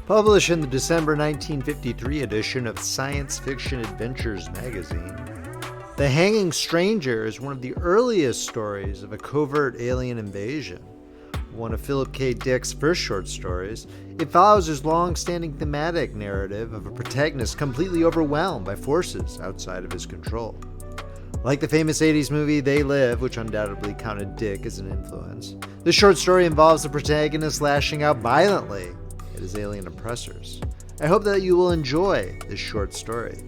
Published in the December 1953 edition of Science Fiction Adventures magazine, The Hanging Stranger is one of the earliest stories of a covert alien invasion. One of Philip K. Dick's first short stories, it follows his long-standing thematic narrative of a protagonist completely overwhelmed by forces outside of his control. Like the famous 80s movie They Live, which undoubtedly counted Dick as an influence, this short story involves the protagonist lashing out violently at his alien oppressors. I hope that you will enjoy this short story.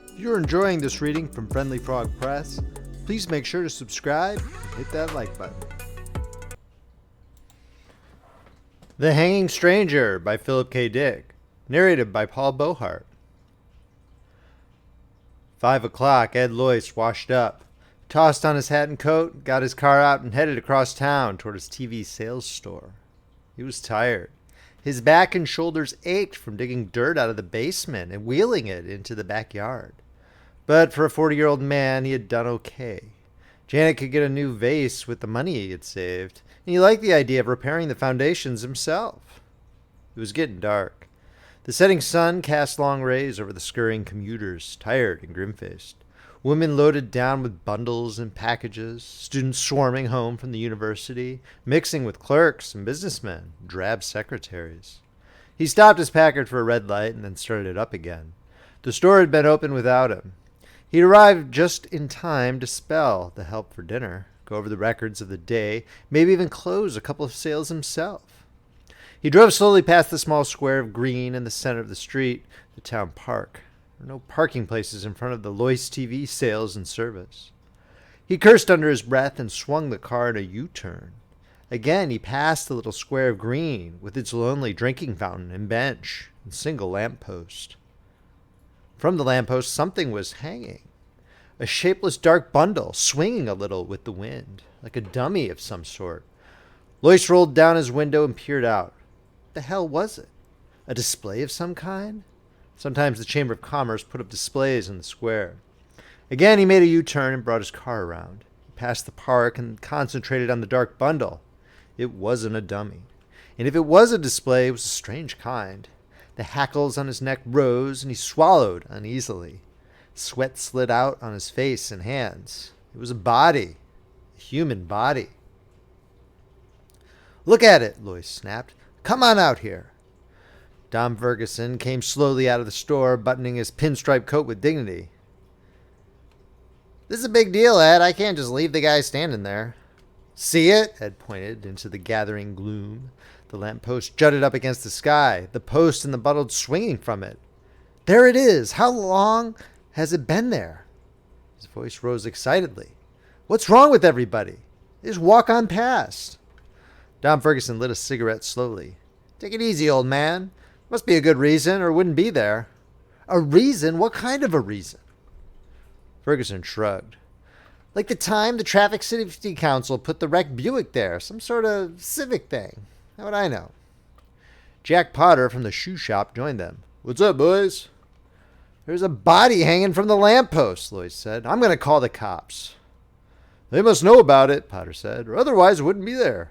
If you're enjoying this reading from Friendly Frog Press, please make sure to subscribe and hit that like button. The Hanging Stranger by Philip K. Dick, narrated by Paul Beauheart. 5 o'clock, Ed Loyce washed up, tossed on his hat and coat, got his car out, and headed across town toward his TV sales store. He was tired. His back and shoulders ached from digging dirt out of the basement and wheeling it into the backyard. But for a 40-year-old man, he had done okay. Janet could get a new vase with the money he had saved, and he liked the idea of repairing the foundations himself. It was getting dark. The setting sun cast long rays over the scurrying commuters, tired and grim-faced. Women loaded down with bundles and packages, students swarming home from the university, mixing with clerks and businessmen, drab secretaries. He stopped his Packard for a red light and then started it up again. The store had been open without him. He'd arrived just in time to spell the help for dinner, go over the records of the day, maybe even close a couple of sales himself. He drove slowly past the small square of green in the center of the street, the town park. There were no parking places in front of the Loyce TV sales and service. He cursed under his breath and swung the car in a U-turn. Again, he passed the little square of green with its lonely drinking fountain and bench and single lamppost. From the lamppost, something was hanging. A shapeless dark bundle, swinging a little with the wind, like a dummy of some sort. Loyce rolled down his window and peered out. What the hell was it? A display of some kind? Sometimes the Chamber of Commerce put up displays in the square. Again, he made a U-turn and brought his car around. He passed the park and concentrated on the dark bundle. It wasn't a dummy. And if it was a display, it was a strange kind. The hackles on his neck rose, and he swallowed uneasily. Sweat slid out on his face and hands. It was a body, a human body. "Look at it," Loyce snapped. "Come on out here." Dom Ferguson came slowly out of the store, buttoning his pinstripe coat with dignity. "This is a big deal, Ed. I can't just leave the guy standing there." "See it?" Ed pointed into the gathering gloom. The lamppost jutted up against the sky, the post and the bundle swinging from it. "There it is! How long has it been there?" His voice rose excitedly. "What's wrong with everybody? They just walk on past." Dom Ferguson lit a cigarette slowly. "Take it easy, old man. Must be a good reason, or it wouldn't be there." "A reason? What kind of a reason?" Ferguson shrugged. "Like the time the Traffic Safety Council put the wrecked Buick there. Some sort of civic thing. How would I know?" Jack Potter from the shoe shop joined them. "What's up, boys?" "There's a body hanging from the lamppost," Loyce said. "I'm going to call the cops." "They must know about it," Potter said, "or otherwise it wouldn't be there."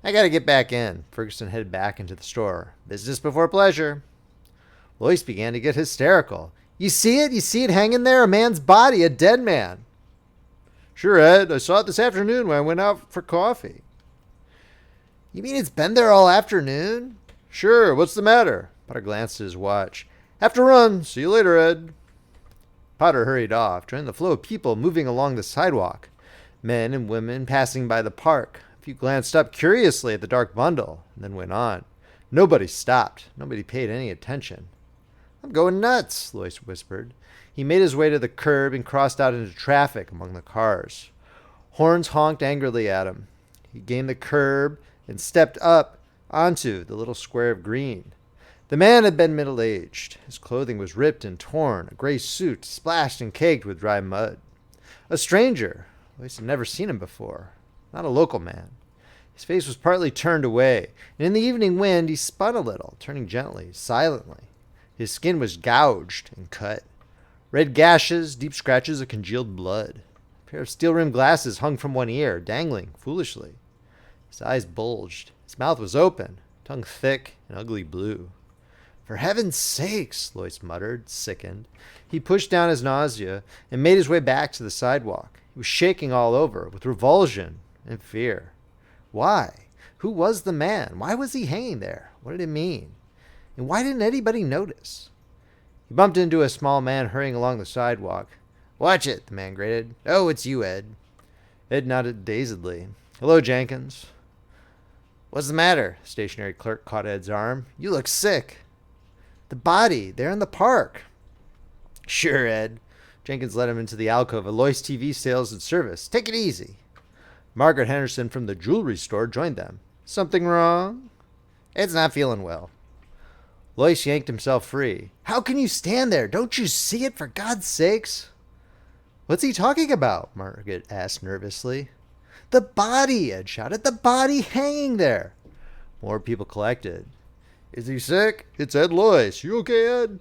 "I got to get back in." Ferguson headed back into the store. "Business before pleasure." Loyce began to get hysterical. "You see it? You see it hanging there? A man's body, a dead man." "Sure, Ed. I saw it this afternoon when I went out for coffee." "You mean it's been there all afternoon?" "Sure. What's the matter?" Potter glanced at his watch. "Have to run. See you later, Ed." Potter hurried off, joining the flow of people moving along the sidewalk. Men and women passing by the park. A few glanced up curiously at the dark bundle, and then went on. Nobody stopped. Nobody paid any attention. "I'm going nuts," Loyce whispered. He made his way to the curb and crossed out into traffic among the cars. Horns honked angrily at him. He gained the curb and stepped up onto the little square of green. The man had been middle-aged. His clothing was ripped and torn, a gray suit splashed and caked with dry mud. A stranger. Loyce had never seen him before. Not a local man. His face was partly turned away, and in the evening wind he spun a little, turning gently, silently. His skin was gouged and cut. Red gashes, deep scratches of congealed blood. A pair of steel-rimmed glasses hung from one ear, dangling foolishly. His eyes bulged. His mouth was open, tongue thick and ugly blue. For heaven's sakes, Lois muttered, sickened. He pushed down his nausea and made his way back to the sidewalk. He was shaking all over with revulsion and fear. Why? Who was the man? Why was he hanging there? What did it mean? And why didn't anybody notice? He bumped into a small man hurrying along the sidewalk. Watch it, the man grated. Oh, it's you, Ed. Ed nodded dazedly. Hello, Jenkins. What's the matter? The stationary clerk caught Ed's arm. You look sick. The body, there in the park. Sure, Ed. Jenkins led him into the alcove of Lois TV Sales and Service. Take it easy. Margaret Henderson from the jewelry store joined them. Something wrong? Ed's not feeling well. Lois yanked himself free. How can you stand there? Don't you see it, for God's sakes? What's he talking about? Margaret asked nervously. The body, Ed shouted. The body hanging there. More people collected. Is he sick? It's Ed Lois. You okay, Ed?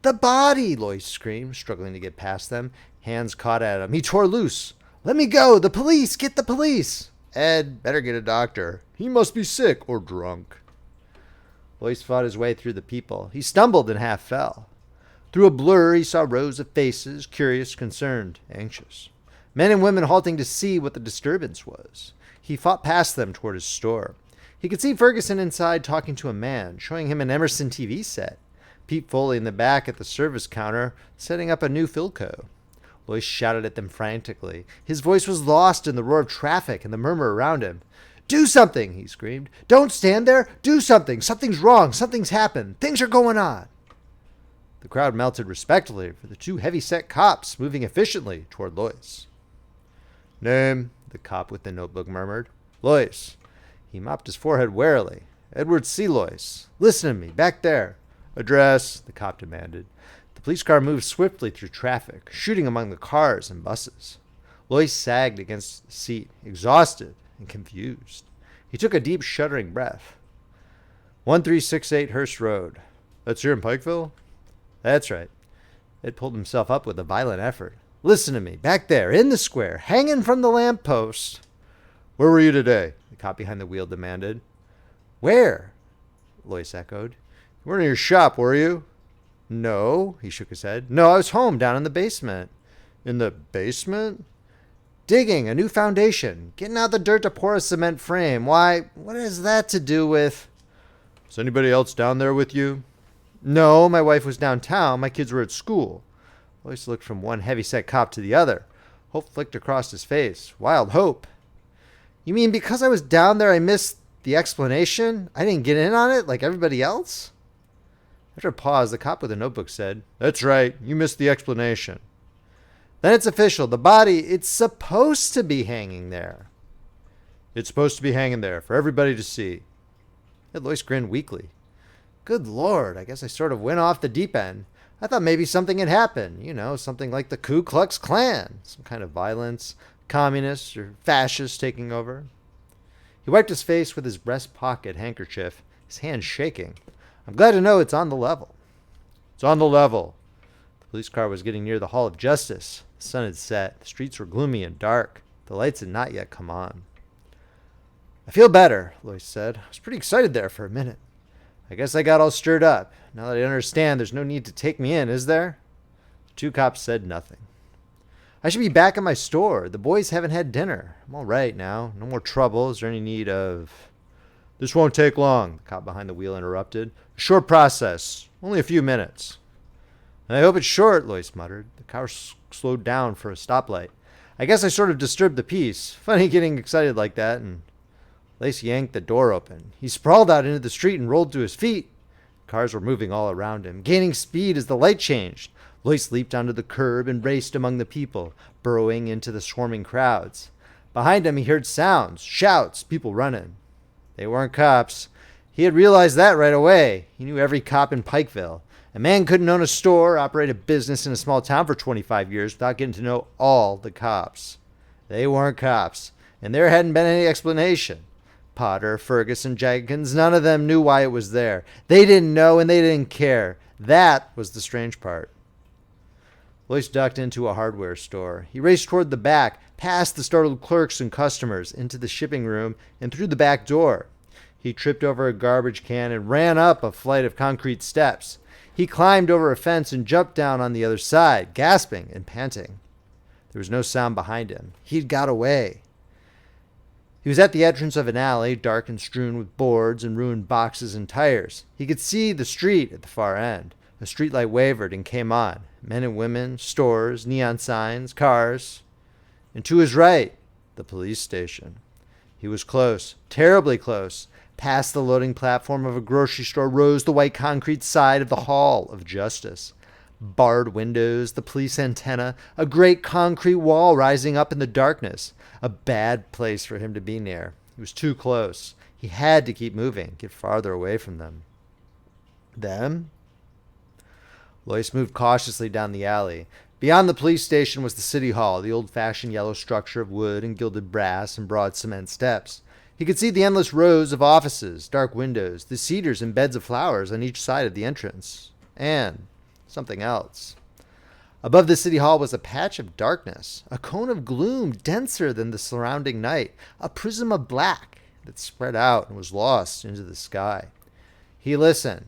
The body, Lois screamed, struggling to get past them. Hands caught at him. He tore loose. Let me go. The police. Get the police. Ed, better get a doctor. He must be sick or drunk. Lois fought his way through the people. He stumbled and half fell. Through a blur, he saw rows of faces, curious, concerned, anxious. Men and women halting to see what the disturbance was. He fought past them toward his store. He could see Ferguson inside talking to a man, showing him an Emerson TV set. Pete Foley in the back at the service counter, setting up a new Philco. Lois shouted at them frantically. His voice was lost in the roar of traffic and the murmur around him. Do something, he screamed. Don't stand there. Do something. Something's wrong. Something's happened. Things are going on. The crowd melted respectfully for the two heavy-set cops moving efficiently toward Lois. Name, the cop with the notebook murmured. Lois. He mopped his forehead warily. Edward C. Lois. Listen to me, back there. Address, the cop demanded. The police car moved swiftly through traffic, shooting among the cars and buses. Lois sagged against the seat, exhausted and confused. He took a deep, shuddering breath. 1368 Hearst Road. That's here in Pikeville? That's right. Ed pulled himself up with a violent effort. Listen to me, back there, in the square, hanging from the lamppost. Where were you today? The cop behind the wheel demanded. Where? Lois echoed. You weren't in your shop, were you? No, he shook his head. No, I was home, down in the basement. In the basement? Digging a new foundation, getting out the dirt to pour a cement frame. Why, what has that to do with... Is anybody else down there with you? No, my wife was downtown. My kids were at school. Lois looked from one heavy-set cop to the other. Hope flicked across his face. Wild hope. You mean because I was down there I missed the explanation? I didn't get in on it like everybody else? After a pause, the cop with the notebook said, That's right. You missed the explanation. Then it's official. The body, it's supposed to be hanging there. It's supposed to be hanging there for everybody to see. Ed Lois grinned weakly. Good Lord, I guess I sort of went off the deep end. I thought maybe something had happened. You know, something like the Ku Klux Klan. Some kind of violence. Communists or fascists taking over. He wiped his face with his breast pocket handkerchief, his hand shaking. I'm glad to know it's on the level. It's on the level. The police car was getting near the Hall of Justice. The sun had set. The streets were gloomy and dark. The lights had not yet come on. I feel better, Lois said. I was pretty excited there for a minute. I guess I got all stirred up. Now that I understand, there's no need to take me in, is there? The two cops said nothing. I should be back at my store. The boys haven't had dinner. I'm all right now. No more trouble. Is there any need of... This won't take long, the cop behind the wheel interrupted. A short process. Only a few minutes. I hope it's short, Lois muttered. The car slowed down for a stoplight. I guess I sort of disturbed the peace. Funny getting excited like that. And Lois yanked the door open. He sprawled out into the street and rolled to his feet. Cars were moving all around him, gaining speed as the light changed. Lois leaped onto the curb and raced among the people, burrowing into the swarming crowds. Behind him he heard sounds, shouts, people running. They weren't cops. He had realized that right away. He knew every cop in Pikeville. A man couldn't own a store, operate a business in a small town for 25 years without getting to know all the cops. They weren't cops, and there hadn't been any explanation. Potter, Ferguson, Jenkins, none of them knew why it was there. They didn't know and they didn't care. That was the strange part. Lois ducked into a hardware store. He raced toward the back, past the startled clerks and customers, into the shipping room, and through the back door. He tripped over a garbage can and ran up a flight of concrete steps. He climbed over a fence and jumped down on the other side, gasping and panting. There was no sound behind him. He'd got away. He was at the entrance of an alley, dark and strewn with boards and ruined boxes and tires. He could see the street at the far end. A streetlight wavered and came on. Men and women, stores, neon signs, cars. And to his right, the police station. He was close, terribly close. Past the loading platform of a grocery store rose the white concrete side of the Hall of Justice. Barred windows, the police antenna, a great concrete wall rising up in the darkness. A bad place for him to be near. He was too close. He had to keep moving, get farther away from them. Them? Lois moved cautiously down the alley. Beyond the police station was the city hall, the old-fashioned yellow structure of wood and gilded brass and broad cement steps. He could see the endless rows of offices, dark windows, the cedars and beds of flowers on each side of the entrance. And something else. Above the city hall was a patch of darkness, a cone of gloom denser than the surrounding night, a prism of black that spread out and was lost into the sky. He listened.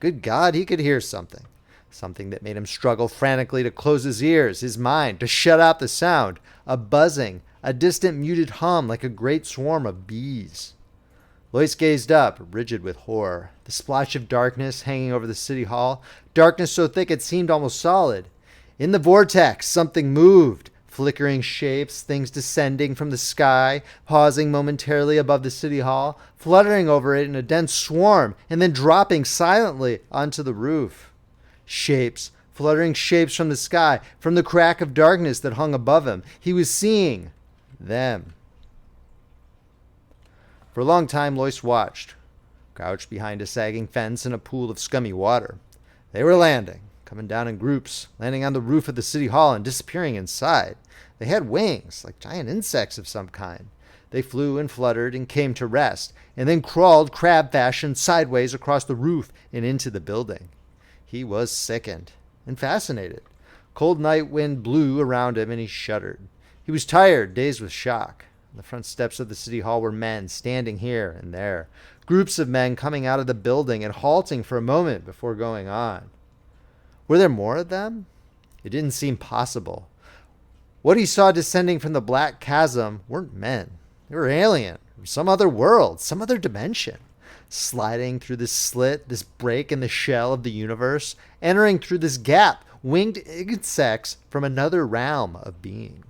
Good God, he could hear something. Something that made him struggle frantically to close his ears, his mind, to shut out the sound. A buzzing, a distant muted hum like a great swarm of bees. Lois gazed up, rigid with horror. The splotch of darkness hanging over the city hall, darkness so thick it seemed almost solid. In the vortex, something moved. Flickering shapes, things descending from the sky, pausing momentarily above the city hall, fluttering over it in a dense swarm, and then dropping silently onto the roof. Shapes, fluttering shapes from the sky, from the crack of darkness that hung above him. He was seeing them. For a long time, Lois watched, crouched behind a sagging fence in a pool of scummy water. They were landing, coming down in groups, landing on the roof of the city hall and disappearing inside. They had wings, like giant insects of some kind. They flew and fluttered and came to rest, and then crawled crab fashion sideways across the roof and into the building. He was sickened and fascinated. Cold night wind blew around him and he shuddered. He was tired, dazed with shock. On the front steps of the city hall were men standing here and there, groups of men coming out of the building and halting for a moment before going on. Were there more of them? It didn't seem possible. What he saw descending from the black chasm weren't men. They were alien, from some other world, some other dimension. Sliding through this slit, this break in the shell of the universe, entering through this gap, winged insects from another realm of being.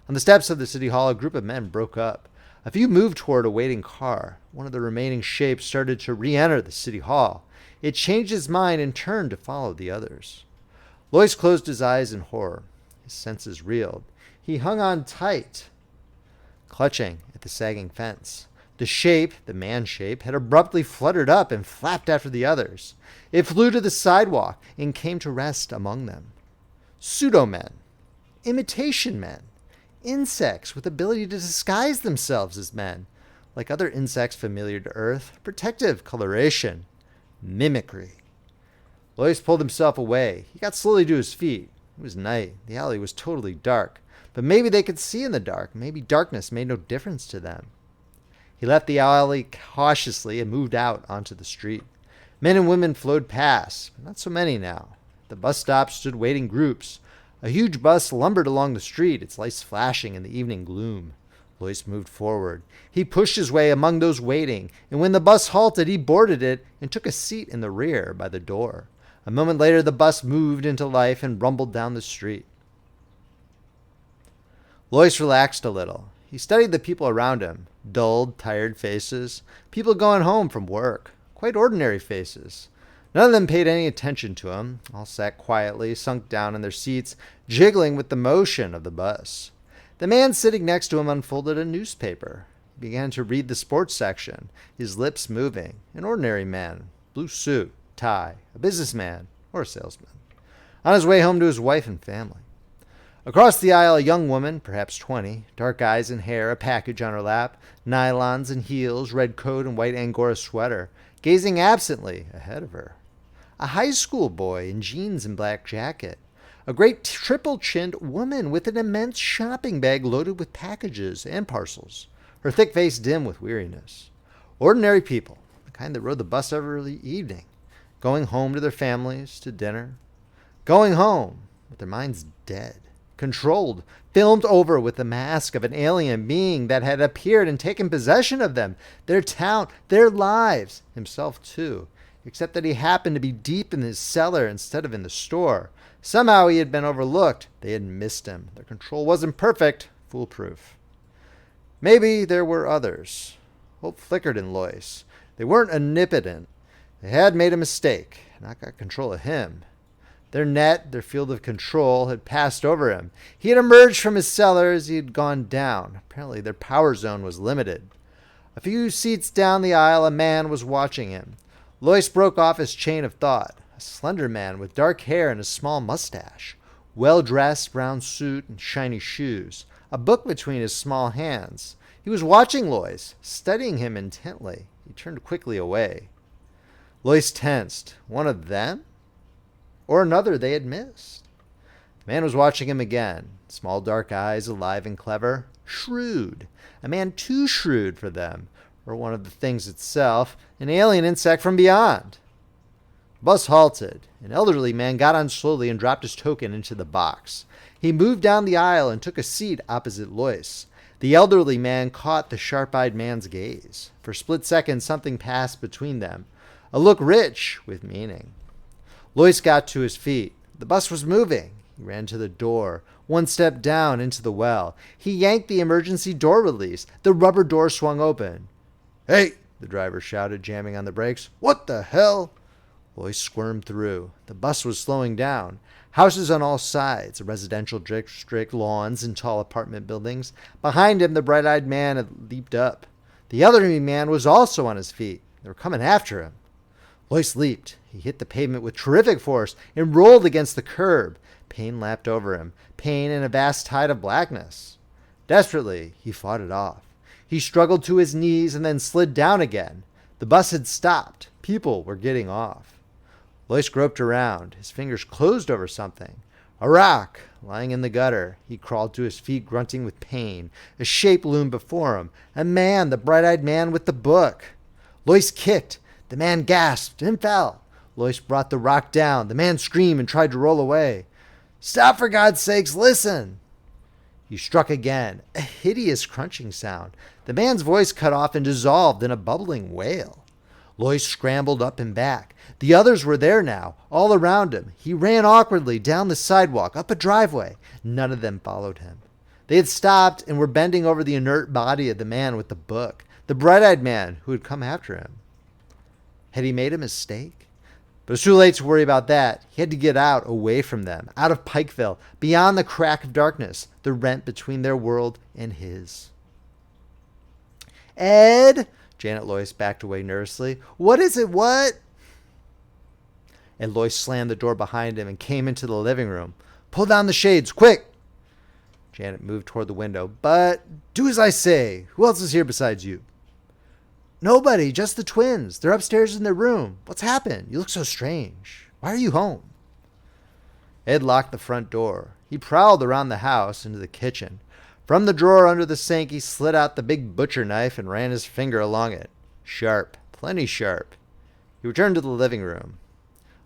On the steps of the city hall, a group of men broke up. A few moved toward a waiting car. One of the remaining shapes started to re-enter the city hall. It changed his mind and turned to follow the others. Lois closed his eyes in horror. His senses reeled. He hung on tight, clutching at the sagging fence. The shape, the man shape, had abruptly fluttered up and flapped after the others. It flew to the sidewalk and came to rest among them. Pseudo-men, imitation men, insects with ability to disguise themselves as men, like other insects familiar to Earth, protective coloration, mimicry. Lois pulled himself away. He got slowly to his feet. It was night. The alley was totally dark. But maybe they could see in the dark. Maybe darkness made no difference to them. He left the alley cautiously and moved out onto the street. Men and women flowed past, but not so many now. At the bus stop stood waiting groups. A huge bus lumbered along the street, its lights flashing in the evening gloom. Lois moved forward. He pushed his way among those waiting, and when the bus halted, he boarded it and took a seat in the rear by the door. A moment later, the bus moved into life and rumbled down the street. Lois relaxed a little. He studied the people around him. Dulled, tired faces. People going home from work. Quite ordinary faces. None of them paid any attention to him. All sat quietly, sunk down in their seats, jiggling with the motion of the bus. The man sitting next to him unfolded a newspaper. He began to read the sports section, his lips moving. An ordinary man. Blue suit, tie, a businessman, or a salesman. On his way home to his wife and family. Across the aisle, a young woman, perhaps 20, dark eyes and hair, a package on her lap, nylons and heels, red coat and white Angora sweater, gazing absently ahead of her. A high school boy in jeans and black jacket. A great triple-chinned woman with an immense shopping bag loaded with packages and parcels, her thick face dim with weariness. Ordinary people, the kind that rode the bus every evening, going home to their families, to dinner. Going home with their minds dead, controlled, filmed over with the mask of an alien being that had appeared and taken possession of them, their town, their lives, himself too, except that he happened to be deep in his cellar instead of in the store. Somehow he had been overlooked. They had missed him. Their control wasn't perfect, foolproof. Maybe there were others. Hope flickered in Lois. They weren't omnipotent. They had made a mistake, not got control of him. Their net, their field of control, had passed over him. He had emerged from his cellar as he had gone down. Apparently their power zone was limited. A few seats down the aisle, a man was watching him. Lois broke off his chain of thought. A slender man with dark hair and a small mustache. Well-dressed, brown suit and shiny shoes. A book between his small hands. He was watching Lois, studying him intently. He turned quickly away. Lois tensed. One of them? Or another they had missed. The man was watching him again. Small dark eyes, alive and clever. Shrewd. A man too shrewd for them. Or one of the things itself. An alien insect from beyond. The bus halted. An elderly man got on slowly and dropped his token into the box. He moved down the aisle and took a seat opposite Lois. The elderly man caught the sharp-eyed man's gaze. For a split second, something passed between them. A look rich with meaning. Lois got to his feet. The bus was moving. He ran to the door, one step down into the well. He yanked the emergency door release. The rubber door swung open. "Hey!" the driver shouted, jamming on the brakes. "What the hell?" Lois squirmed through. The bus was slowing down. Houses on all sides, a residential district, lawns, and tall apartment buildings. Behind him, the bright-eyed man had leaped up. The elderly man was also on his feet. They were coming after him. Lois leaped. He hit the pavement with terrific force and rolled against the curb. Pain lapped over him. Pain and a vast tide of blackness. Desperately, he fought it off. He struggled to his knees and then slid down again. The bus had stopped. People were getting off. Lois groped around. His fingers closed over something. A rock lying in the gutter. He crawled to his feet, grunting with pain. A shape loomed before him. A man, the bright-eyed man with the book. Lois kicked. The man gasped and fell. Lois brought the rock down. The man screamed and tried to roll away. "Stop, for God's sakes, listen!" He struck again. A hideous crunching sound. The man's voice cut off and dissolved in a bubbling wail. Lois scrambled up and back. The others were there now, all around him. He ran awkwardly down the sidewalk, up a driveway. None of them followed him. They had stopped and were bending over the inert body of the man with the book, the bright-eyed man who had come after him. Had he made a mistake? But it was too late to worry about that. He had to get out, away from them, out of Pikeville, beyond the crack of darkness, the rent between their world and his. "Ed!" Janet Lois backed away nervously. "What is it? What?" And Lois slammed the door behind him and came into the living room. "Pull down the shades, quick!" Janet moved toward the window. "But do as I say. Who else is here besides you?" "Nobody, just the twins. They're upstairs in their room. What's happened? You look so strange. Why are you home?" Ed locked the front door. He prowled around the house into the kitchen. From the drawer under the sink, he slid out the big butcher knife and ran his finger along it. Sharp, plenty sharp. He returned to the living room.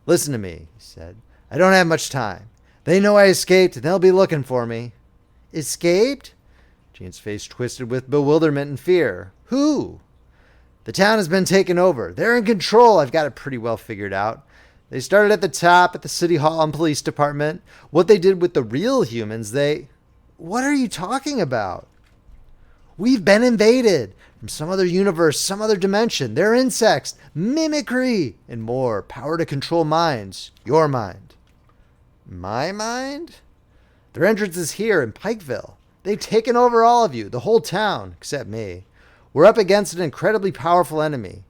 "Listen to me," he said. "I don't have much time. They know I escaped, and they'll be looking for me." "Escaped?" Jean's face twisted with bewilderment and fear. "Who?" "The town has been taken over. They're in control. I've got it pretty well figured out. They started at the top, at the city hall and police department. What they did with the real humans, they..." "What are you talking about?" "We've been invaded. From some other universe, some other dimension. They're insects, mimicry, and more. Power to control minds. Your mind." "My mind?" "Their entrance is here in Pikeville. They've taken over all of you, the whole town, except me. We're up against an incredibly powerful enemy.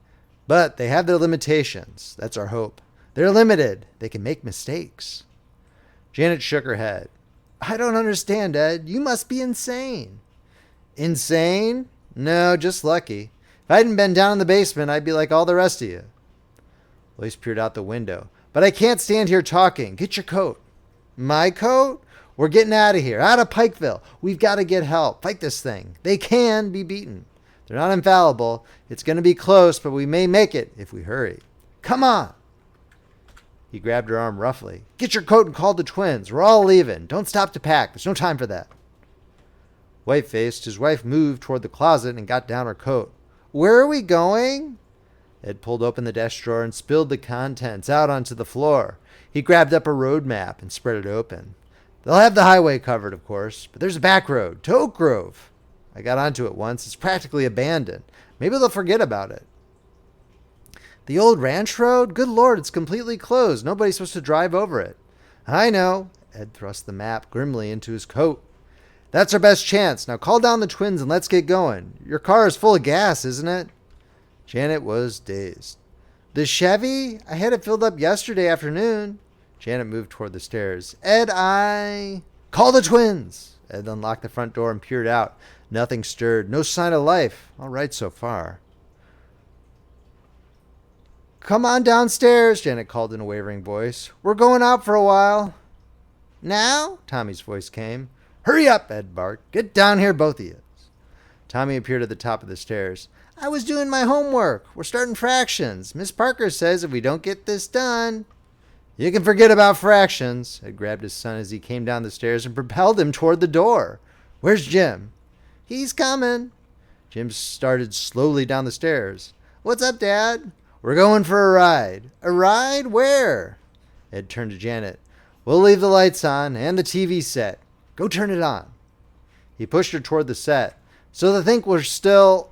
But they have their limitations. That's our hope. They're limited. They can make mistakes." Janet shook her head. "I don't understand, Ed. You must be insane." "Insane? No, just lucky. If I hadn't been down in the basement, I'd be like all the rest of you." Lois peered out the window. "But I can't stand here talking. Get your coat." My coat? We're getting out of here, out of Pikeville. We've got to get help. Fight this thing. They can be beaten. They're not infallible. It's going to be close, but we may make it if we hurry. Come on. He grabbed her arm roughly. Get your coat and call the twins. We're all leaving. Don't stop to pack. There's no time for that. White-faced, his wife moved toward the closet and got down her coat. Where are we going? Ed pulled open the desk drawer and spilled the contents out onto the floor. He grabbed up a road map and spread it open. They'll have the highway covered, of course, but there's a back road to Oak Grove. I got onto it once. It's practically abandoned. Maybe they'll forget about it. The old ranch road? Good Lord, it's completely closed. Nobody's supposed to drive over it. I know. Ed thrust the map grimly into his coat. That's our best chance. Now call down the twins and let's get going. Your car is full of gas, isn't it? Janet was dazed. The Chevy? I had it filled up yesterday afternoon. Janet moved toward the stairs. Ed, Call the twins! Ed unlocked the front door and peered out. Nothing stirred. No sign of life. All right so far. Come on downstairs, Janet called in a wavering voice. We're going out for a while. Now? Tommy's voice came. Hurry up, Ed barked. Get down here, both of you. Tommy appeared at the top of the stairs. I was doing my homework. We're starting fractions. Miss Parker says if we don't get this done... You can forget about fractions. Ed grabbed his son as he came down the stairs and propelled him toward the door. Where's Jim? He's coming. Jim started slowly down the stairs. What's up, Dad? We're going for a ride. A ride? Where? Ed turned to Janet. We'll leave the lights on and the TV set. Go turn it on. He pushed her toward the set. So they think we're still...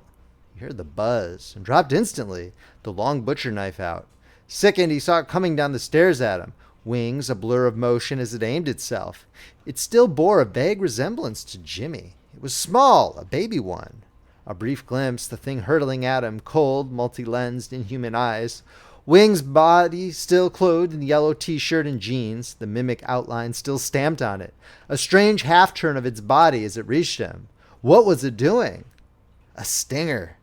He heard the buzz and dropped instantly, the long butcher knife out. Sickened, he saw it coming down the stairs at him, wings a blur of motion as it aimed itself. It still bore a vague resemblance to Jimmy. It was small, a baby one. A brief glimpse, the thing hurtling at him, cold, multi-lensed, inhuman eyes. Wings, body still clothed in yellow t-shirt and jeans, the mimic outline still stamped on it. A strange half-turn of its body as it reached him. What was it doing? A stinger.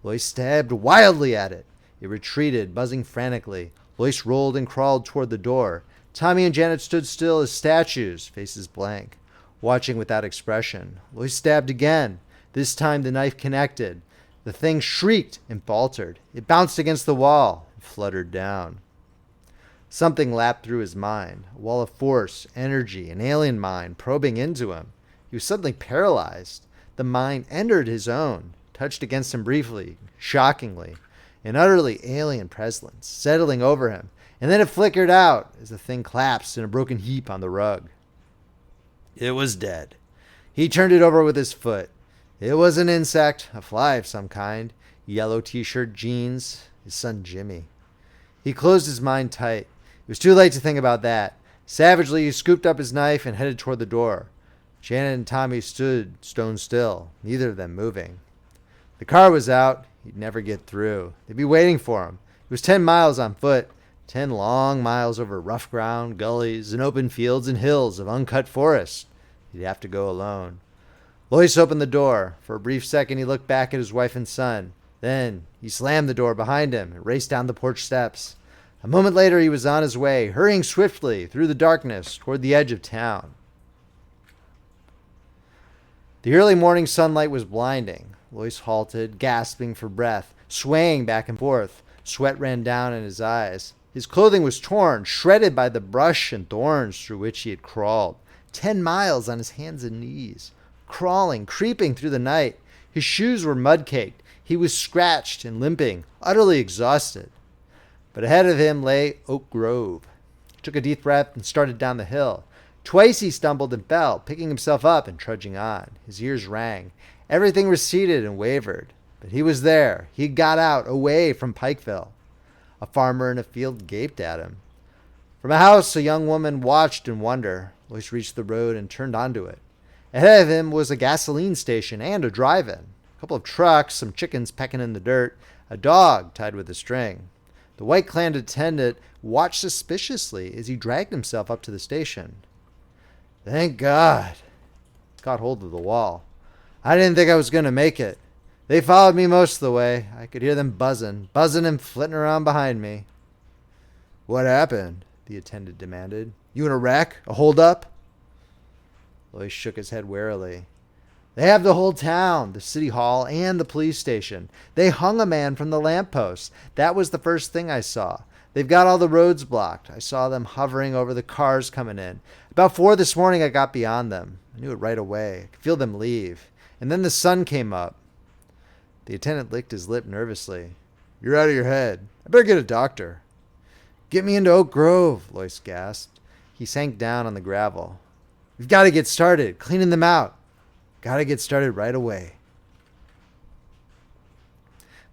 Lois stabbed wildly at it. It retreated, buzzing frantically. Lois rolled and crawled toward the door. Tommy and Janet stood still as statues, faces blank, watching without expression. Lois stabbed again. This time the knife connected. The thing shrieked and faltered. It bounced against the wall and fluttered down. Something lapped through his mind, a wall of force, energy, an alien mind probing into him. He was suddenly paralyzed. The mind entered his own, touched against him briefly, shockingly. An utterly alien presence settling over him, and then it flickered out as the thing collapsed in a broken heap on the rug. It was dead. He turned it over with his foot. It was an insect, a fly of some kind, yellow t-shirt, jeans, his son Jimmy. He closed his mind tight. It was too late to think about that. Savagely, he scooped up his knife and headed toward the door. Janet and Tommy stood stone still, neither of them moving. The car was out. He'd never get through. They'd be waiting for him. It was 10 miles on foot, 10 long miles over rough ground, gullies, and open fields and hills of uncut forest. He'd have to go alone. Lois opened the door. For a brief second, he looked back at his wife and son. Then he slammed the door behind him and raced down the porch steps. A moment later, he was on his way, hurrying swiftly through the darkness toward the edge of town. The early morning sunlight was blinding. Lois halted, gasping for breath, swaying back and forth. Sweat ran down in his eyes. His clothing was torn, shredded by the brush and thorns through which he had crawled. 10 miles on his hands and knees, crawling, creeping through the night. His shoes were mud-caked. He was scratched and limping, utterly exhausted. But ahead of him lay Oak Grove. He took a deep breath and started down the hill. Twice he stumbled and fell, picking himself up and trudging on. His ears rang. Everything receded and wavered. But he was there. He got out, away from Pikeville. A farmer in a field gaped at him. From a house, a young woman watched in wonder. Lois reached the road and turned onto it. Ahead of him was a gasoline station and a drive-in. A couple of trucks, some chickens pecking in the dirt, a dog tied with a string. The white-clad attendant watched suspiciously as he dragged himself up to the station. Thank God. He caught hold of the wall. I didn't think I was going to make it. They followed me most of the way. I could hear them buzzing and flitting around behind me. What happened? The attendant demanded. You in a wreck? A holdup? Lois shook his head warily. They have the whole town, the city hall, and the police station. They hung a man from the lamppost. That was the first thing I saw. They've got all the roads blocked. I saw them hovering over the cars coming in. About 4 this morning, I got beyond them. I knew it right away. I could feel them leave. And then the sun came up. The attendant licked his lip nervously. You're out of your head. I better get a doctor. Get me into Oak Grove, Lois gasped. He sank down on the gravel. We've got to get started, cleaning them out. Got to get started right away.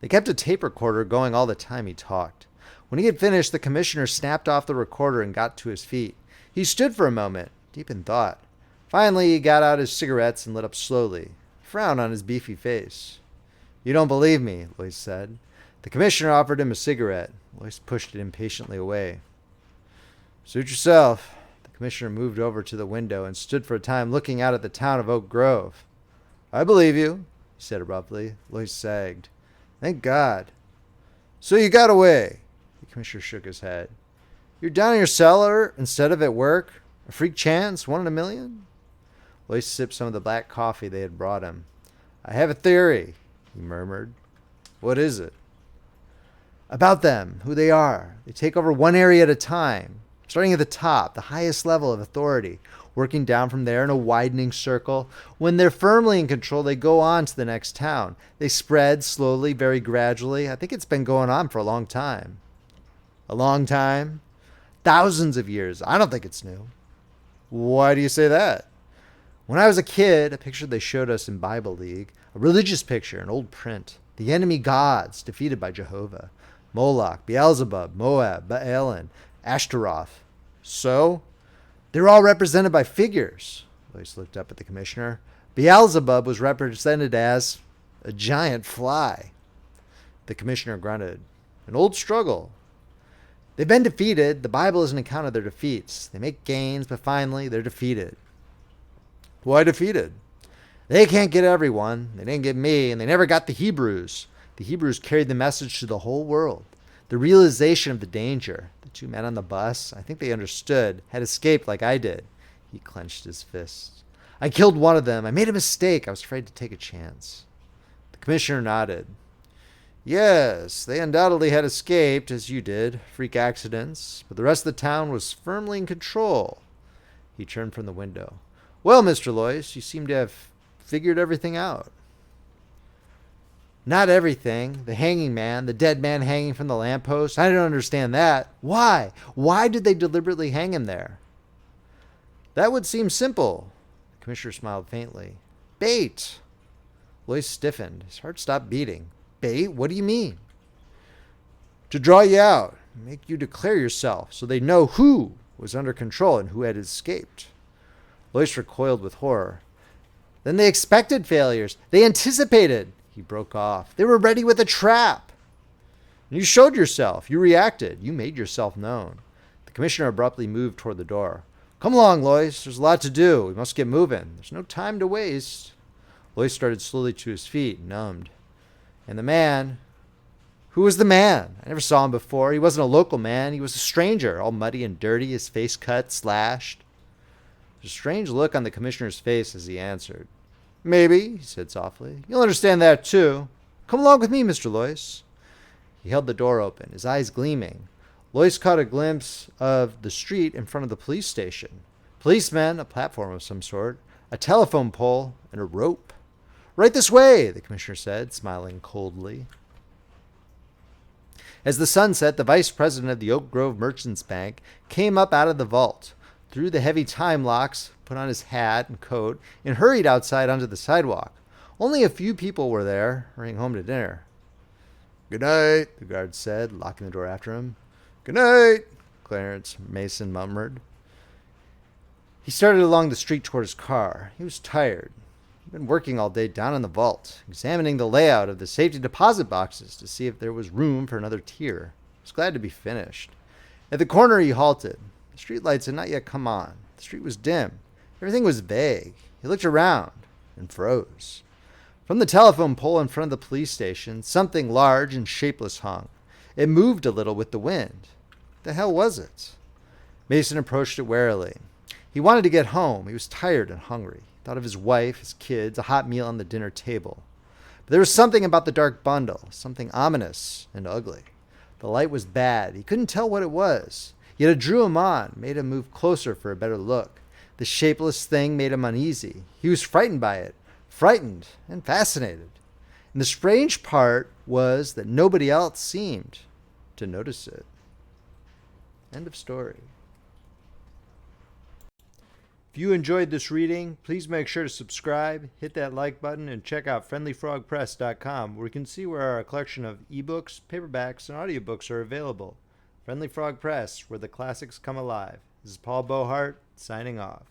They kept a tape recorder going all the time he talked. When he had finished, the commissioner snapped off the recorder and got to his feet. He stood for a moment, deep in thought. Finally, he got out his cigarettes and lit up slowly, a frown on his beefy face. You don't believe me, Lois said. The commissioner offered him a cigarette. Lois pushed it impatiently away. Suit yourself. The commissioner moved over to the window and stood for a time looking out at the town of Oak Grove. I believe you, he said abruptly. Lois sagged. Thank God. So you got away. The commissioner shook his head. You're down in your cellar instead of at work? A freak chance? 1 in a million? Lois sipped some of the black coffee they had brought him. I have a theory, he murmured. What is it? About them, who they are. They take over one area at a time, starting at the top, the highest level of authority, working down from there in a widening circle. When they're firmly in control, they go on to the next town. They spread slowly, very gradually. I think it's been going on for a long time. A long time? Thousands of years. I don't think it's new. Why do you say that? When I was a kid, a picture they showed us in Bible League, a religious picture, an old print. The enemy gods defeated by Jehovah. Moloch, Beelzebub, Moab, Baalan, Ashtaroth. So? They're all represented by figures. Lois looked up at the commissioner. Beelzebub was represented as a giant fly. The commissioner grunted. An old struggle. They've been defeated. The Bible is an account of their defeats. They make gains, but finally they're defeated. Why defeated? They can't get everyone. They didn't get me, and they never got the Hebrews. The Hebrews carried the message to the whole world. The realization of the danger. The 2 men on the bus, I think they understood, had escaped like I did. He clenched his fists. I killed one of them. I made a mistake. I was afraid to take a chance. The commissioner nodded. Yes, they undoubtedly had escaped, as you did, freak accidents, but the rest of the town was firmly in control. He turned from the window. Well, Mr. Lois, you seem to have figured everything out. Not everything. The hanging man, the dead man hanging from the lamppost. I don't understand that. Why? Why did they deliberately hang him there? That would seem simple. The commissioner smiled faintly. Bait. Lois stiffened. His heart stopped beating. Bait? What do you mean? To draw you out. Make you declare yourself so they know who was under control and who had escaped. Lois recoiled with horror. Then they expected failures. They anticipated. He broke off. They were ready with a trap. You showed yourself. You reacted. You made yourself known. The commissioner abruptly moved toward the door. Come along, Lois. There's a lot to do. We must get moving. There's no time to waste. Lois started slowly to his feet, numbed. And the man... Who was the man? I never saw him before. He wasn't a local man. He was a stranger, all muddy and dirty, his face cut, slashed. There's a strange look on the commissioner's face as he answered. Maybe, he said softly. You'll understand that, too. Come along with me, Mr. Lois. He held the door open, his eyes gleaming. Lois caught a glimpse of the street in front of the police station. Policemen, a platform of some sort, a telephone pole, and a rope. Right this way, the commissioner said, smiling coldly. As the sun set, the vice president of the Oak Grove Merchants Bank came up out of the vault, threw the heavy time locks, put on his hat and coat, and hurried outside onto the sidewalk. Only a few people were there, hurrying home to dinner. Good night, the guard said, locking the door after him. Good night, Clarence Mason murmured. He started along the street toward his car. He was tired. He'd been working all day down in the vault, examining the layout of the safety deposit boxes to see if there was room for another tier. He was glad to be finished. At the corner, he halted. The streetlights had not yet come on. The street was dim. Everything was vague. He looked around and froze. From the telephone pole in front of the police station, something large and shapeless hung. It moved a little with the wind. What the hell was it? Mason approached it warily. He wanted to get home. He was tired and hungry. He thought of his wife, his kids, a hot meal on the dinner table. But there was something about the dark bundle, something ominous and ugly. The light was bad. He couldn't tell what it was. Yet it drew him on, made him move closer for a better look. The shapeless thing made him uneasy. He was frightened by it, frightened and fascinated. And the strange part was that nobody else seemed to notice it. End of story. If you enjoyed this reading, please make sure to subscribe, hit that like button, and check out friendlyfrogpress.com, where you can see where our collection of ebooks, paperbacks, and audiobooks are available. Friendly Frog Press, where the classics come alive. This is Paul Beauheart, signing off.